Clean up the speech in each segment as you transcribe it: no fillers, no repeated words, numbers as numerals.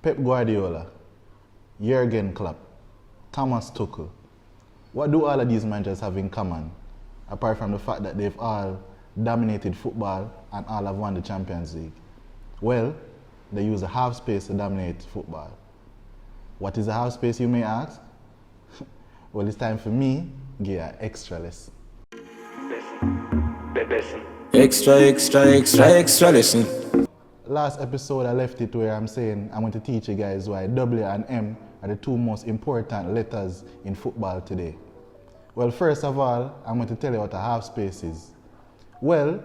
Pep Guardiola, Jurgen Klopp, Thomas Tuchel. What do all of these managers have in common, apart from the fact that they've all dominated football and all have won the Champions League? Well, they use a half space to dominate football. What is a half space, you may ask? Well, it's time for me to give you an extra lesson. Extra lesson. Last episode I left it where I'm saying I'm going to teach you guys why W and M are the two most important letters in football today. Well, first of all, I'm going to tell you what a half space is. Well,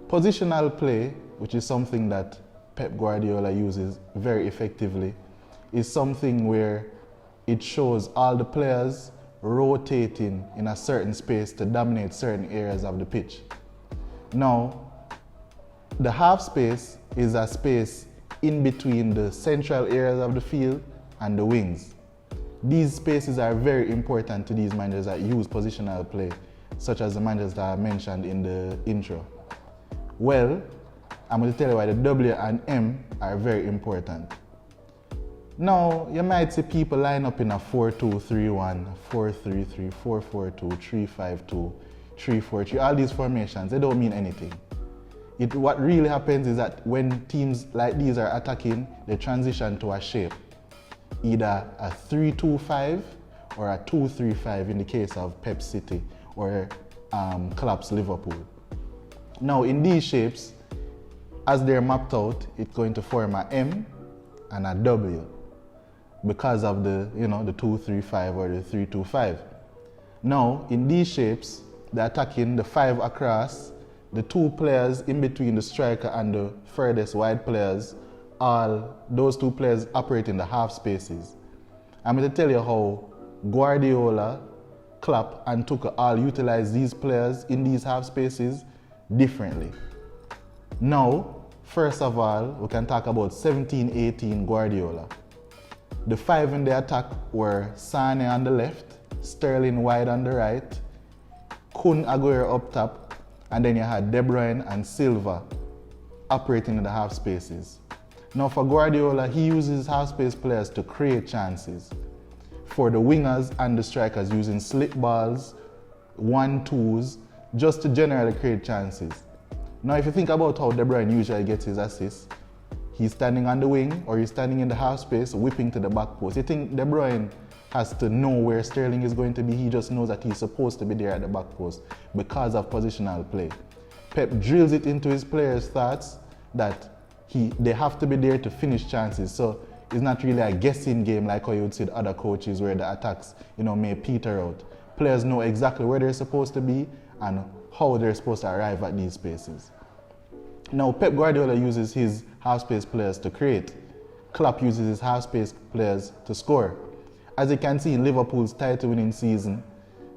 positional play, which is something that Pep Guardiola uses very effectively, is something where it shows all the players rotating in a certain space to dominate certain areas of the pitch. Now, the half space is a space in between the central areas of the field and the wings. These spaces are very important to these managers that use positional play, such as the managers that I mentioned in the intro. Well, I'm going to tell you why the W and M are very important. Now, you might see people line up in a 4-2-3-1, 4-3-3, 4-4-2, 3-5-2, 3-4-3. All these formations, they don't mean anything. What really happens is that when teams like these are attacking, they transition to a shape. Either a 3-2-5 or a 2-3-5 in the case of Pep City or Klopp's Liverpool. Now, in these shapes, as they're mapped out, it's going to form a M and a W because of the 2-3-5 or the 3-2-5. Now, in these shapes, they're attacking the 5 across, the 2 players in between the striker and the furthest wide players, those 2 players operate in the half spaces. I'm going to tell you how Guardiola, Klopp and Tuchel all utilize these players in these half spaces differently. Now, first of all, we can talk about 17-18 Guardiola. The 5 in the attack were Sane on the left, Sterling wide on the right, Kun Aguero up top, and then you had De Bruyne and Silva operating in the half spaces. Now for Guardiola, he uses half space players to create chances. For the wingers and the strikers, using slip balls, 1-2s, just to generally create chances. Now if you think about how De Bruyne usually gets his assists, he's standing on the wing or he's standing in the half space, whipping to the back post. You think De Bruyne has to know where Sterling is going to be? He just knows that he's supposed to be there at the back post because of positional play. Pep drills it into his players' thoughts that they have to be there to finish chances. So it's not really a guessing game like how you would see the other coaches where the attacks may peter out. Players know exactly where they're supposed to be and how they're supposed to arrive at these spaces. Now Pep Guardiola uses his half space players to create. Klopp uses his half space players to score. As you can see in Liverpool's title winning season,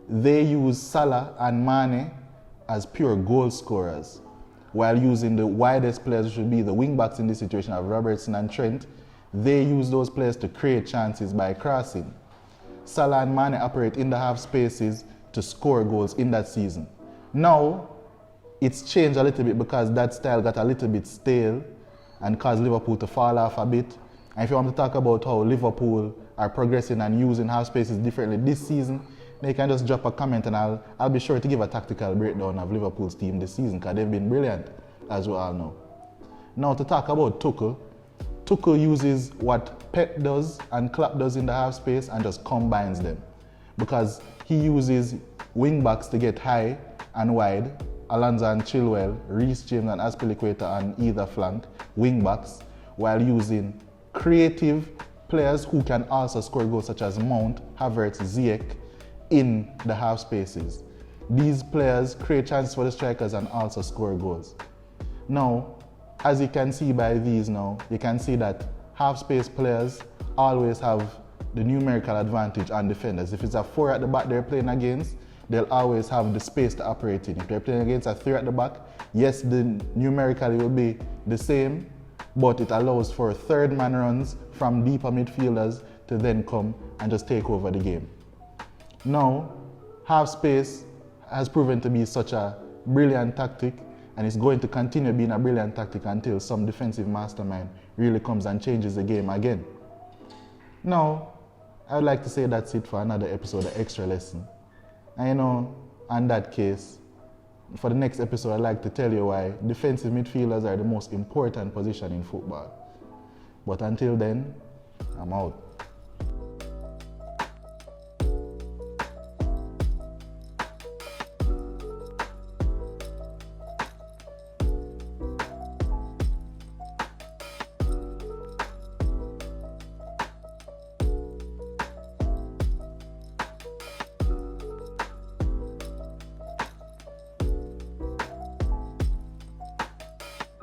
they use Salah and Mane as pure goal scorers, while using the widest players, which would be the wing backs in this situation of Robertson and Trent. They use those players to create chances by crossing. Salah and Mane operate in the half spaces to score goals in that season. Now, it's changed a little bit because that style got a little bit stale and caused Liverpool to fall off a bit. And if you want to talk about how Liverpool are progressing and using half spaces differently this season, then you can just drop a comment and I'll be sure to give a tactical breakdown of Liverpool's team this season because they've been brilliant, as we all know. Now to talk about Tuchel, Tuchel uses what Pep does and Klopp does in the half space and just combines them, because he uses wing backs to get high and wide, Alonso and Chilwell, Reece James and Azpilicueta on either flank, wing backs, while using creative players who can also score goals such as Mount, Havertz, Ziyech in the half spaces. These players create chances for the strikers and also score goals. Now, as you can see by these now, you can see that half space players always have the numerical advantage on defenders. If it's a 4 at the back they're playing against, they'll always have the space to operate in. If they're playing against a 3 at the back, yes, the numerically will be the same, but it allows for third man runs from deeper midfielders to then come and just take over the game. Now, half space has proven to be such a brilliant tactic, and it's going to continue being a brilliant tactic until some defensive mastermind really comes and changes the game again. Now, I would like to say that's it for another episode of Extra Lesson. And you know, on that case, for the next episode, I'd like to tell you why defensive midfielders are the most important position in football. But until then, I'm out.